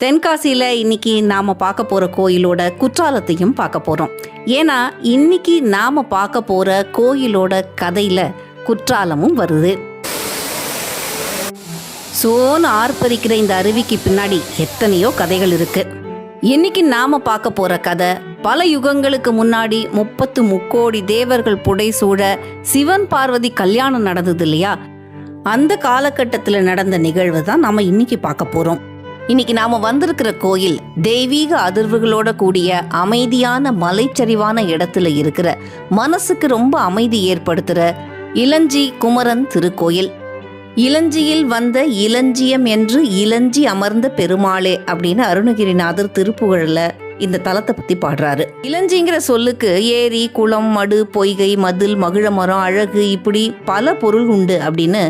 தென்காசியில் இன்னைக்கு நாம் பார்க்க போகிற கோயிலோட குற்றாலத்தையும் பார்க்க போகிறோம். ஏன்னா இன்னைக்கு நாம் பார்க்க போகிற கோயிலோட கதையில் குற்றாலமும் வருது. சோன்னு ஆர்ப்பரிக்கிற இந்த அருவிக்கு பின்னாடி எத்தனையோ கதைகள் இருக்கு. இன்னைக்கு நாம் பார்க்க போகிற கதை பல யுகங்களுக்கு முன்னாடி 30 முக்கோடி தேவர்கள் புடைசூழ சிவன் பார்வதி கல்யாணம் நடந்தது இல்லையா, அந்த காலகட்டத்தில் நடந்த நிகழ்வு தான் நாம் இன்னைக்கு பார்க்க போகிறோம். இன்னைக்கு நாம வந்திருக்கிற கோயில் தெய்வீக அதிர்வுகளோட கூடிய அமைதியான மலைச்சரிவான இடத்துல இருக்கிற மனசுக்கு ரொம்ப அமைதி ஏற்படுத்துற இளஞ்சி குமரன் திருக்கோயில். இளஞ்சியில் வந்த இளஞ்சியம் என்று இளஞ்சி அமர்ந்த பெருமாளே அப்படின்னு அருணகிரிநாதர் திருப்புகழ்ல இந்த தலத்தை பத்தி பாடுறாரு. இளஞ்சிங்கிற சொல்லுக்கு ஏரி, குளம், மடு, பொய்கை, மதில், மகிழமரம், அழகு இப்படி பல பொருள் உண்டு அப்படின்னு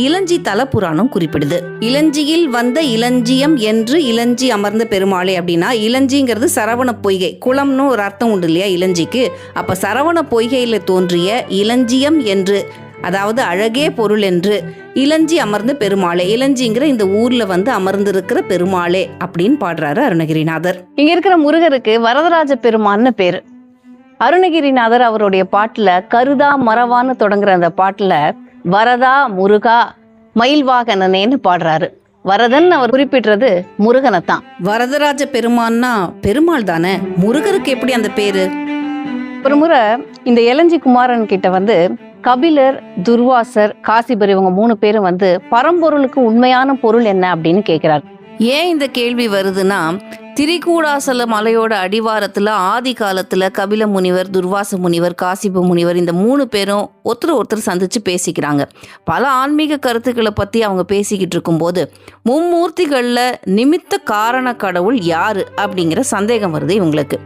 இளஞ்சி தலப்புராணம் குறிப்பிடுது. இளஞ்சியில் வந்த இளஞ்சியம் என்று இளஞ்சி அமர்ந்த பெருமாளே அப்படின்னா இளஞ்சிங்கிறது சரவண பொய்கை, குளம்னு ஒரு அர்த்தம் உண்டு இல்லையா இளஞ்சிக்கு. அப்ப சரவண பொய்கையில தோன்றிய இளஞ்சியம் என்று, அதாவது அழகே பொருள் என்று இளஞ்சி அமர்ந்த பெருமாளே, இளஞ்சிங்கிற இந்த ஊர்ல அமர்ந்திருக்கிற பெருமாளே அப்படின்னு பாடுறாரு அருணகிரிநாதர். இங்க இருக்கிற முருகருக்கு வரதராஜ பெருமான்னு பேரு. அருணகிரிநாதர் அவருடைய பாட்டுல கருதா மரவான்னு தொடங்குற அந்த பாட்டுல வரதா முருகா மயில்வாகனனேன்னு பாடுறாரு. வரதன் அவர் குறிப்பிடுறது முருகனை தான். வரதராஜ பெருமான்னா பெருமாள் தானே, முருகருக்கு எப்படி அந்த பேரு? ஒரு முறை இந்த இளஞ்சி குமாரன் கிட்ட கபிலர், துர்வாசர், காசிபர் இவங்க 3 பேரும் பரம்பொருளுக்கு உண்மையான பொருள் என்ன அப்படின்னு கேட்கிறார். ஏன் இந்த கேள்வி வருதுன்னா, திரிகூடாசல மலையோட அடிவாரத்துல ஆதி காலத்துல கபில முனிவர், துர்வாச முனிவர், காசிப முனிவர் இந்த 3 பேரும் ஒருத்தர் சந்திச்சு பேசிக்கிறாங்க. பல ஆன்மீக கருத்துக்களை பத்தி அவங்க பேசிக்கிட்டு இருக்கும்போது மும்மூர்த்திகள்ல நிமித்த காரண கடவுள் யாரு அப்படிங்கிற சந்தேகம் வருது இவங்களுக்கு.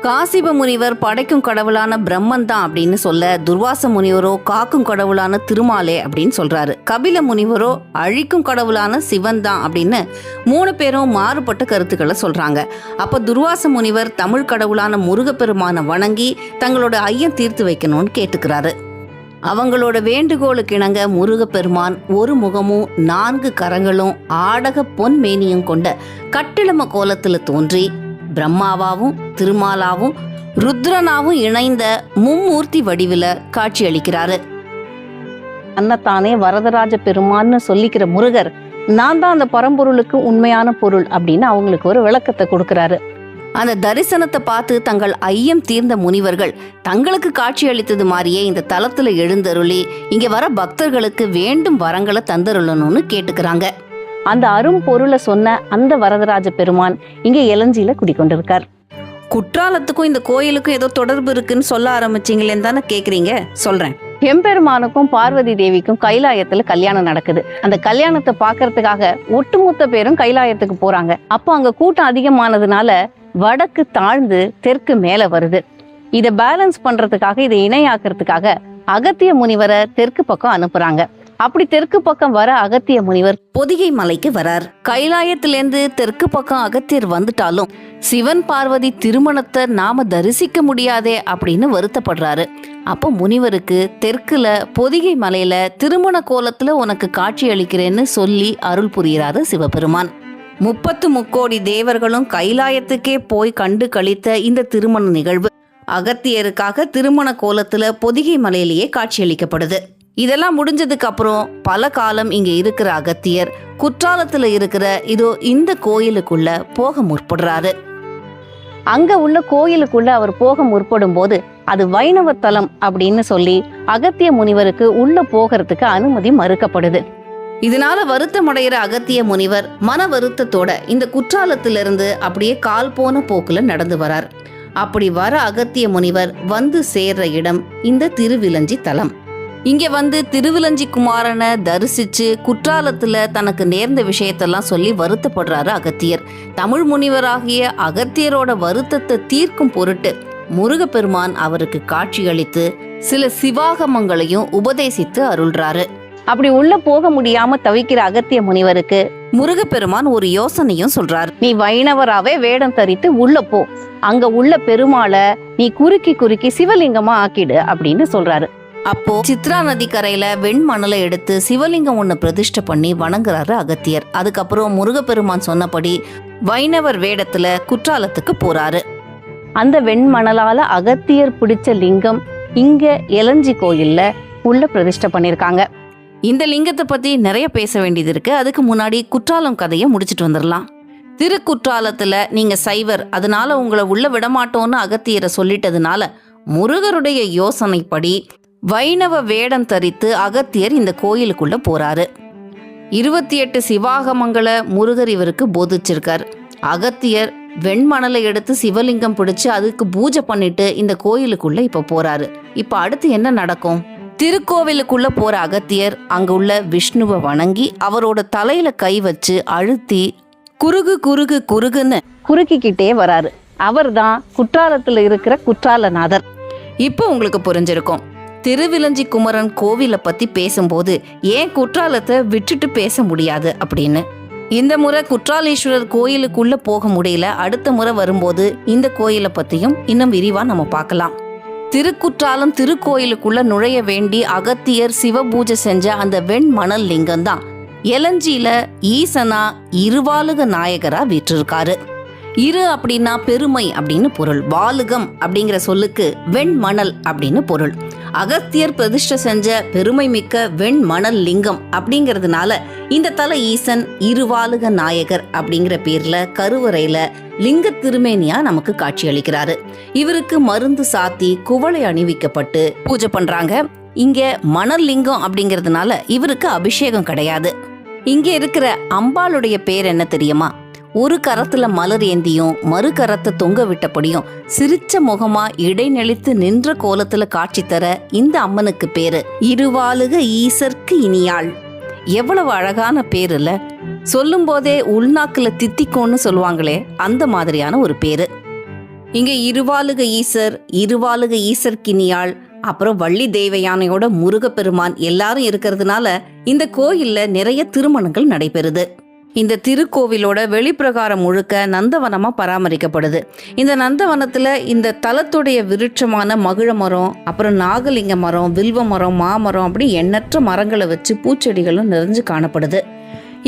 காசிப முனிவர் படைக்கும் கடவுளான பிரம்மன் தான் அப்படின்னு சொல்ல, துர்வாச முனிவரோ காக்கும் கடவுளான திருமாலே அப்படின்னு சொல்றாரு. கபில முனிவரோ அழிக்கும் கடவுளான சிவன் தான் அப்படின்னு 3 பேரும் மாறுபட்ட கருத்துக்களை சொல்றாங்க. அப்ப துர்வாச முனிவர் தமிழ் கடவுளான முருகப்பெருமானை வணங்கி தங்களோட ஐயம் தீர்த்து வைக்கணும்னு கேட்டுக்கிறாரு. அவங்களோட வேண்டுகோளுக்கு இணங்க முருகப்பெருமான் ஒரு முகமும் 4 கரங்களும் ஆடக பொன் மேனியும் கொண்ட கட்டிளம கோலத்துல தோன்றி பிரம்மாவாவும் திருமாலாவும் ருத்ரனாவும் இணைந்த மும்மூர்த்தி வடிவில காட்சி அளிக்கிறாரு. அன்னத்தானே வரதராஜ பெருமான்னு சொல்லிக்கிற முருகர் நான் தான் அந்த பரம்பொருளுக்கு உண்மையான பொருள் அப்படின்னு அவங்களுக்கு ஒரு விளக்கத்தை கொடுக்கிறாரு. அந்த தரிசனத்தை பார்த்து தங்கள் ஐயம் தீர்ந்த முனிவர்கள் தங்களுக்கு காட்சி அளித்தது மாதிரியே இந்த தலத்துல எழுந்தருளி இங்க வர பக்தர்களுக்கு வேண்டும் வரங்களை தந்தருளணும்னு கேட்டுக்கிறாங்க. அந்த அரும் பொருளை சொன்ன அந்த வரதராஜ பெருமான் இங்க இளஞ்சியில குடிக்கொண்டிருக்கார். குற்றாலத்துக்கும் இந்த கோயிலுக்கும் ஏதோ தொடர்பு இருக்குன்னு சொல்ல ஆரம்பிச்சிங்களேன்னு தானே கேக்குறீங்க, சொல்றேன். எம்பெருமானுக்கும் பார்வதி தேவிக்கும் கைலாயத்துல கல்யாணம் நடக்குது. அந்த கல்யாணத்தை பாக்குறதுக்காக ஒட்டுமொத்த பேரும் கைலாயத்துக்கு போறாங்க. அப்போ அங்க கூட்டம் அதிகமானதுனால வடக்கு தாழ்ந்து தெற்கு மேல வருது. இதை பேலன்ஸ் பண்றதுக்காக, இதை இணையாக்குறதுக்காக அகத்திய முனிவரை தெற்கு பக்கம் அனுப்புறாங்க. அப்படி தெற்கு பக்கம் வர அகத்திய முனிவர் பொதிகை மலைக்கு வரார். கைலாயத்திலேருந்து தெற்கு பக்கம் அகத்தியர் வந்துட்டாலும் சிவன் பார்வதி திருமணத்தை நாம தரிசிக்க முடியாதே அப்படின்னு வருத்தப்படுறாரு. அப்போ முனிவருக்கு தெற்குல பொதிகை மலையில திருமண கோலத்துல உனக்கு காட்சி அளிக்கிறேன்னு சொல்லி அருள் புரிகிறாரு சிவபெருமான். 30 முக்கோடி தேவர்களும் கைலாயத்துக்கே போய் கண்டு கழித்த இந்த திருமண நிகழ்வு அகத்தியருக்காக திருமண கோலத்துல பொதிகை மலையிலேயே காட்சியளிக்கப்படுது. இதெல்லாம் முடிஞ்சதுக்கு அப்புறம் பல காலம் இங்க இருக்கிற அகத்தியர் குற்றாலத்துல இருக்கிற இதோ இந்த கோயிலுக்குள்ள போக முற்படுறாரு. அங்க உள்ள கோயிலுக்குள்ள அவர் போக முற்படும் போது அது வைணவ தலம் அப்படின்னு சொல்லி அகத்திய முனிவருக்கு உள்ள போகிறதுக்கு அனுமதி மறுக்கப்படுது. இதனால வருத்தமடைகிற அகத்திய முனிவர் மன வருத்தத்தோட இந்த குற்றாலத்திலிருந்து அப்படியே கால் போன போக்குல நடந்து வரார். அப்படி வர அகத்திய முனிவர் சேர்ற இடம் இந்த திருவிளஞ்சி தலம். இங்க திருவிளஞ்சி குமாரனை தரிசிச்சு குற்றாலத்துல தனக்கு நேர்ந்த விஷயத்தெல்லாம் சொல்லி வருத்தப்படுறாரு அகத்தியர். தமிழ் முனிவராகிய அகத்தியரோட வருத்தத்தை தீர்க்கும் பொருட்டு முருகப்பெருமான் அவருக்கு காட்சியளித்து சில சிவாகமங்களையும் உபதேசித்து அருள்றாரு. அப்படி உள்ள போக முடியாம தவிக்கிற அகத்திய முனிவருக்கு முருகப்பெருமான் ஒரு யோசனையும் சொல்றாரு. நீ வைணவராவே வேடம் தரித்து உள்ள போ, அங்க உள்ள பெருமாளை நீ குறுக்கி சிவலிங்கமா ஆக்கிடு அப்படின்னு சொல்றாரு. அப்போ சித்ரா நதி கரையில வெண்மணலை எடுத்து சிவலிங்கம் ஒண்ணு பிரதிஷ்டை பண்ணி வணங்குறாரு அகத்தியர். அதுக்கப்புறம் முருகப்பெருமான் சொன்னபடி வைணவர் வேடத்துல குற்றாலத்துக்கு போறாரு. அந்த வெண்மணலால அகத்தியர் பிடிச்ச லிங்கம் இங்க எலஞ்சி கோயில்ல உள்ள பிரதிஷ்டை பண்ணிருக்காங்க. இந்த லிங்கத்தை பத்தி நிறைய பேச வேண்டியது இருக்கு. அதுக்கு முன்னாடி குற்றாலம் கதையை முடிச்சிட்டு வந்துடலாம். திருக்குற்றாலத்துல நீங்க சைவர், அதனால உங்களை உள்ள விடமாட்டோம்னு அகத்தியரை சொல்லிட்டதுனால முருகருடைய யோசனைப்படி வைணவ வேடம் தரித்து அகத்தியர் இந்த கோயிலுக்குள்ள போறாரு. 28 சிவாகமங்களை முருகர் இவருக்கு போதிச்சிருக்கார். அகத்தியர் வெண்மணலை எடுத்து சிவலிங்கம் பிடிச்சு அதுக்கு பூஜை பண்ணிட்டு இந்த கோயிலுக்குள்ள இப்ப போறாரு. இப்ப அடுத்து என்ன நடக்கும்? திருக்கோவிலுக்குள்ள போற அகத்தியர் அங்க உள்ள விஷ்ணுவை வணங்கி அவரோட தலையில கை வச்சு அழுத்தி குறுகு குறுகு குறுகுன்னு குறுக்கிக்கிட்டே வராரு. அவர் தான் குற்றாலத்துல இருக்கிற குற்றாலநாதர். இப்போ உங்களுக்கு புரிஞ்சிருக்கும் திருவிலஞ்சி குமரன் கோவிலை பத்தி பேசும்போது ஏன் குற்றாலத்தை விட்டுட்டு பேச முடியாது அப்படின்னு. இந்த முறை குற்றாலேஸ்வரர் கோயிலுக்குள்ள போக முடியல. அடுத்த முறை வரும்போது இந்த கோயிலை பத்தியும் இன்னும் விரிவா நம்ம பார்க்கலாம். திருக்குற்றாலம் திருக்கோயிலுக்குள்ள நுழைய வேண்டி அகத்தியர் சிவபூஜை செஞ்ச அந்த வெண்மணல் லிங்கம் தான் எலஞ்சியில ஈசனா இருவாளுக நாயகரா வீற்றிருக்காரு. இரு அப்படின்னா பெருமை அப்படின்னு பொருள். வாலுகம் அப்படிங்கிற சொல்லுக்கு வெண்மணல் அப்படின்னு பொருள். அகத்தியர் பிரதிஷ்டை செஞ்ச பெருமை மிக்க வெண்மணல் லிங்கம் அப்படிங்கிறதுனால இந்த தல ஈசன் இருவாலுக நாயகர் அப்படிங்கிற பேர்ல கருவறையில லிங்க திருமேனியா நமக்கு காட்சி அளிக்கிறாரு. இவருக்கு மருந்து சாத்தி குவளை அணிவிக்கப்பட்டு பூஜை பண்றாங்க. இங்க மணல் லிங்கம் அப்படிங்கிறதுனால இவருக்கு அபிஷேகம் கிடையாது. இங்க இருக்கிற அம்பாளுடைய பேர் என்ன தெரியுமா? ஒரு கரத்துல மலர் ஏந்தியும் மறு கரத்தை தொங்க விட்டபடியும் சிரிச்ச முகமா இடைநெளித்து நின்ற கோலத்துல காட்சி தர இந்த அம்மனுக்கு பேரு இருவாளுக ஈசர்க்கு இனியாள். எவ்வளவு அழகான பேர் இல்ல? சொல்லும் போதே உள்நாக்குல தித்திக்கோன்னு சொல்லுவாங்களே, அந்த மாதிரியான ஒரு பேரு. இங்க இருவாளுக ஈசர், இருவாளுக ஈசர்க்கினியாள், அப்புறம் வள்ளி தேவயானையோட முருகப்பெருமான் எல்லாரும் இருக்கிறதுனால இந்த கோயில்ல நிறைய திருமணங்கள் நடைபெறுது. இந்த திருக்கோவிலோட வெளிப்பிரகாரம் முழுக்க நந்தவனமா பராமரிக்கப்படுது. இந்த நந்தவனத்துல இந்த தலத்துடைய விருட்சமான மகிழ மரம், அப்புறம் நாகலிங்க மரம், வில்வ மரம், மாமரம், அப்படி எண்ணற்ற மரங்களை வச்சு பூச்செடிகளும் நிறைஞ்சு காணப்படுது.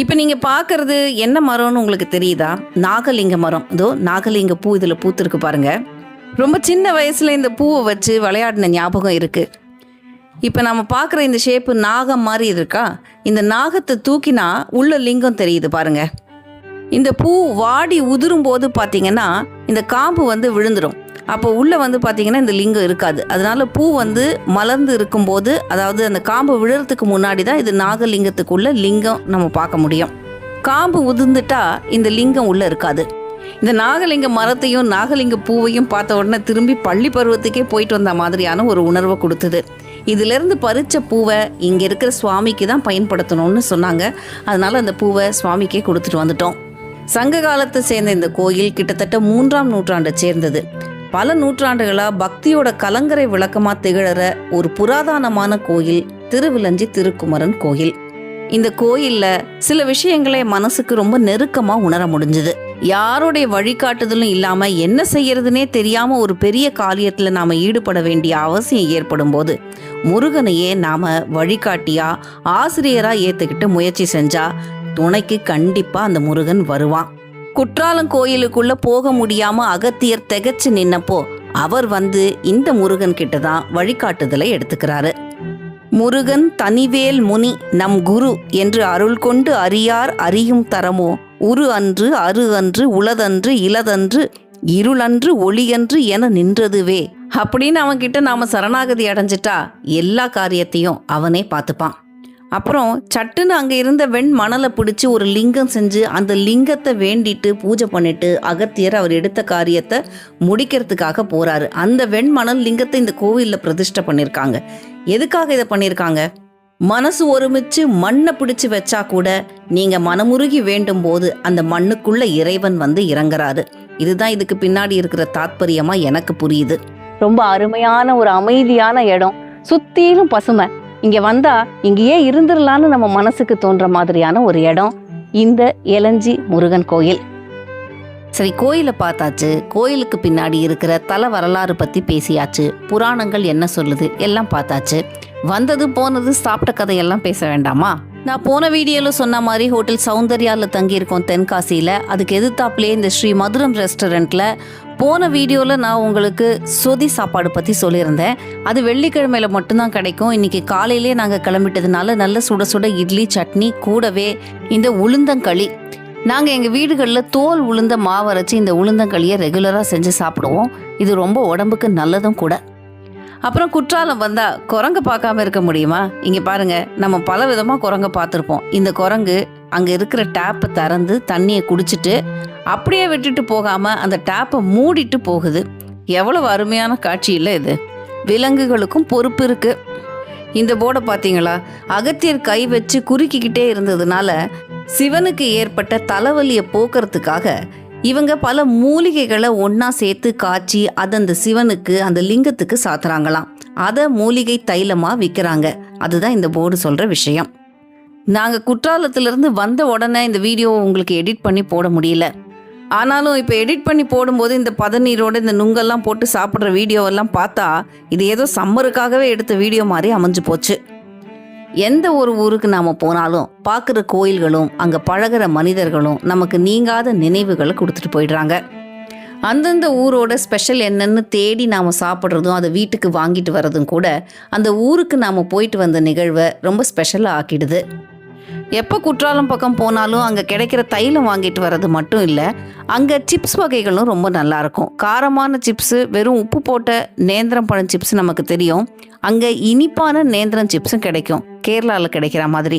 இப்ப நீங்க பாக்குறது என்ன மரம்னு உங்களுக்கு தெரியுதா? நாகலிங்க மரம். இதோ நாகலிங்க பூ இதுல பூத்திருக்கு பாருங்க. ரொம்ப சின்ன வயசுல இந்த பூவை வச்சு விளையாடின ஞாபகம் இருக்கு. இப்போ நம்ம பார்க்குற இந்த ஷேப்பு நாகம் மாதிரி இருக்கா? இந்த நாகத்தை தூக்கினா உள்ள லிங்கம் தெரியுது பாருங்க. இந்த பூ வாடி உதிரும் போது பார்த்தீங்கன்னா இந்த காம்பு விழுந்துடும். அப்போ உள்ளே பார்த்தீங்கன்னா இந்த லிங்கம் இருக்காது. அதனால பூ மலர்ந்து இருக்கும்போது, அதாவது அந்த காம்பு விழுறதுக்கு முன்னாடி தான் இது நாகலிங்கத்துக்குள்ள லிங்கம் நம்ம பார்க்க முடியும். காம்பு உதிர்ந்துட்டா இந்த லிங்கம் உள்ளே இருக்காது. இந்த நாகலிங்க மரத்தையும் நாகலிங்க பூவையும் பார்த்த உடனே திரும்பி பள்ளி பருவத்துக்கே போயிட்டு வந்த மாதிரியான ஒரு உணர்வை கொடுத்தது. இதிலிருந்து பறிச்ச பூவை இங்கே இருக்கிற சுவாமிக்கு தான் பயன்படுத்தணும்னு சொன்னாங்க. அதனால அந்த பூவை சுவாமிக்கே கொடுத்துட்டு வந்துட்டோம். சங்க காலத்தை சேர்ந்த இந்த கோயில் கிட்டத்தட்ட 3ஆம் நூற்றாண்டை சேர்ந்தது. பல நூற்றாண்டுகளாக பக்தியோட கலங்கரை விளக்கமாக திகழற ஒரு புராதனமான கோயில் திருவிலஞ்சி திருக்குமரன் கோயில். இந்த கோயில்ல சில விஷயங்களை மனசுக்கு ரொம்ப நெருக்கமா உணர முடிஞ்சது. யாருடைய வழிகாட்டுதலும் இல்லாம என்ன செய்யறதுனே தெரியாம ஒரு பெரிய காரியத்துல நாம ஈடுபட வேண்டிய அவசியம் ஏற்படும் போது முருகனையே நாம வழிகாட்டியா ஆசிரியரா ஏத்துக்கிட்டு முயற்சி செஞ்சா துணைக்கு கண்டிப்பா அந்த முருகன் வருவான். குற்றாலம் கோயிலுக்குள்ள போக முடியாம அகத்தியர் திகைச்சு நின்னப்போ அவர் இந்த முருகன் கிட்டதான் வழிகாட்டுதலை எடுத்துக்கிறாரு. முருகன் தனிவேல் முனி நம் குரு என்று அருள் கொண்டு அறியார் அறியும் தரமோ உரு அன்று அரு அன்று உளதன்று இலதன்று இருளன்று ஒளியன்று என நின்றதுவே அப்படின்னு அவன்கிட்ட நாம சரணாகதி அடைஞ்சிட்டா எல்லா காரியத்தையும் அவனே பார்த்துப்பான். அப்புறம் சட்டுன்னு அங்கே இருந்த வெண்மணலை பிடிச்சி ஒரு லிங்கம் செஞ்சு அந்த லிங்கத்தை வேண்டிட்டு பூஜை பண்ணிட்டு அகத்தியர் அவர் எடுத்த காரியத்தை முடிக்கிறதுக்காக போறாரு. அந்த வெண்மணல் லிங்கத்தை இந்த கோவிலில் பிரதிஷ்டை பண்ணியிருக்காங்க. எதுக்காக இதை பண்ணியிருக்காங்க? மனசு ஒருமிச்சு மண்ணை பிடிச்சு வச்சா கூட நீங்க மனமுருகி வேண்டும் போது அந்த மண்ணுக்குள்ள இறைவன் இறங்குறாரு. இதுதான் இதுக்கு பின்னாடி இருக்கிற தாத்பரியமா எனக்கு புரியுது. ரொம்ப அருமையான ஒரு அமைதியான இடம், சுத்திலும் பசுமை. இங்க வந்தா இங்கேயே இருந்துடலான்னு நம்ம மனசுக்கு தோன்ற மாதிரியான ஒரு இடம் இந்த எலஞ்சி முருகன் கோயில். சரி, கோயிலை பார்த்தாச்சு. கோயிலுக்கு பின்னாடி இருக்கிற தல வரலாறு பற்றி பேசியாச்சு. புராணங்கள் என்ன சொல்லுது எல்லாம் பார்த்தாச்சு. வந்தது போனது சாப்பிட்ட கதையெல்லாம் பேச வேண்டாமா? நான் போன வீடியோவில் சொன்ன மாதிரி ஹோட்டல் சௌந்தர்யாவில் தங்கியிருக்கோம் தென்காசியில். அதுக்கு எதிர்த்தாப்புலேயே இந்த ஸ்ரீ மதுரம் ரெஸ்டாரண்ட்டில் போன வீடியோவில் நான் உங்களுக்கு சொதி சாப்பாடு பற்றி சொல்லியிருந்தேன். அது வெள்ளிக்கிழமையில் மட்டும்தான் கிடைக்கும். இன்றைக்கி காலையிலே நாங்கள் கிளம்பிட்டதுனால நல்ல சுட சுட இட்லி சட்னி, கூடவே இந்த உளுந்தங்களி. நாங்கள் எங்கள் வீடுகளில் தோல் உளுந்த மாவு அரைச்சி இந்த உளுந்தங்களியை ரெகுலராக செஞ்சு சாப்பிடுவோம். இது ரொம்ப உடம்புக்கு நல்லதும் கூட. அப்புறம் குற்றாலம் வந்தால் குரங்கு பார்க்காம இருக்க முடியுமா? இங்கே பாருங்கள், நம்ம பல விதமாக குரங்கை பார்த்துருப்போம். இந்த குரங்கு அங்கே இருக்கிற டேப்பை திறந்து தண்ணியை குடிச்சிட்டு அப்படியே விட்டுட்டு போகாமல் அந்த டேப்பை மூடிட்டு போகுது. எவ்வளவு அருமையான காட்சி இல்லை இது? விலங்குகளுக்கும் பொறுப்பு இருக்குது. இந்த போர்டை பார்த்தீங்களா? அகத்தியர் கை வச்சு குறுக்கிக்கிட்டே இருந்ததுனால சிவனுக்கு ஏற்பட்ட தலைவலியை போக்குறதுக்காக இவங்க பல மூலிகைகளை ஒன்றா சேர்த்து காய்ச்சி அதை அந்த சிவனுக்கு, அந்த லிங்கத்துக்கு சாத்துறாங்களாம். அதை மூலிகை தைலமாக விற்கிறாங்க. அதுதான் இந்த போர்டு சொல்கிற விஷயம். நாங்கள் குற்றாலத்திலிருந்து வந்த உடனே இந்த வீடியோவை உங்களுக்கு எடிட் பண்ணி போட முடியல. ஆனாலும் இப்போ எடிட் பண்ணி போடும்போது இந்த பதநீரோடு இந்த நுங்கெல்லாம் போட்டு சாப்பிட்ற வீடியோவெல்லாம் பார்த்தா இது ஏதோ சம்மருக்காகவே எடுத்த வீடியோ மாதிரி அமைஞ்சு போச்சு. எந்த ஒரு ஊருக்கு நாம் போனாலும் பார்க்குற கோயில்களும் அங்கே பழகிற மனிதர்களும் நமக்கு நீங்காத நினைவுகளை கொடுத்துட்டு போயிடுறாங்க. அந்தந்த ஊரோட ஸ்பெஷல் என்னன்னு தேடி நாம் சாப்பிட்றதும் அதை வீட்டுக்கு வாங்கிட்டு வர்றதும் கூட அந்த ஊருக்கு நாம் போயிட்டு வந்த நிகழ்வை ரொம்ப ஸ்பெஷலாக ஆக்கிடுது. எப்போ குற்றாலம் பக்கம் போனாலும் அங்கே கிடைக்கிற தைலம் வாங்கிட்டு வர்றது மட்டும் இல்லை, அங்கே சிப்ஸ் வகைகளும் ரொம்ப நல்லாயிருக்கும். காரமான சிப்ஸு, வெறும் உப்பு போட்ட நேந்திரம் பழம் சிப்ஸ் நமக்கு தெரியும். அங்கே இனிப்பான நேந்திரம் சிப்ஸும் கிடைக்கும், கேரளாவில் கிடைக்கிற மாதிரி.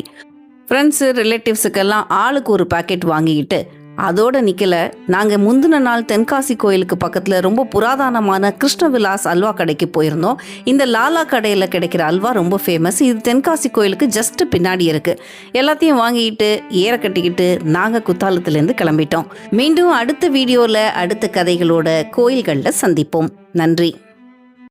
ஃப்ரெண்ட்ஸு, ரிலேட்டிவ்ஸுக்கெல்லாம் ஆளுக்கு ஒரு பாக்கெட் வாங்கிக்கிட்டு அதோடு நிற்கலை. நாங்கள் முந்தின நாள் தென்காசி கோயிலுக்கு பக்கத்தில் ரொம்ப புராதனமான கிருஷ்ணவிலாஸ் அல்வா கடைக்கு போயிருந்தோம். இந்த லாலா கடையில் கிடைக்கிற அல்வா ரொம்ப ஃபேமஸ். இது தென்காசி கோயிலுக்கு ஜஸ்ட் பின்னாடி இருக்குது. எல்லாத்தையும் வாங்கிக்கிட்டு ஏற கட்டிக்கிட்டு நாங்கள் குத்தாலத்துலேருந்து கிளம்பிட்டோம். மீண்டும் அடுத்த வீடியோவில் அடுத்த கதைகளோட கோயில்களில் சந்திப்போம். நன்றி.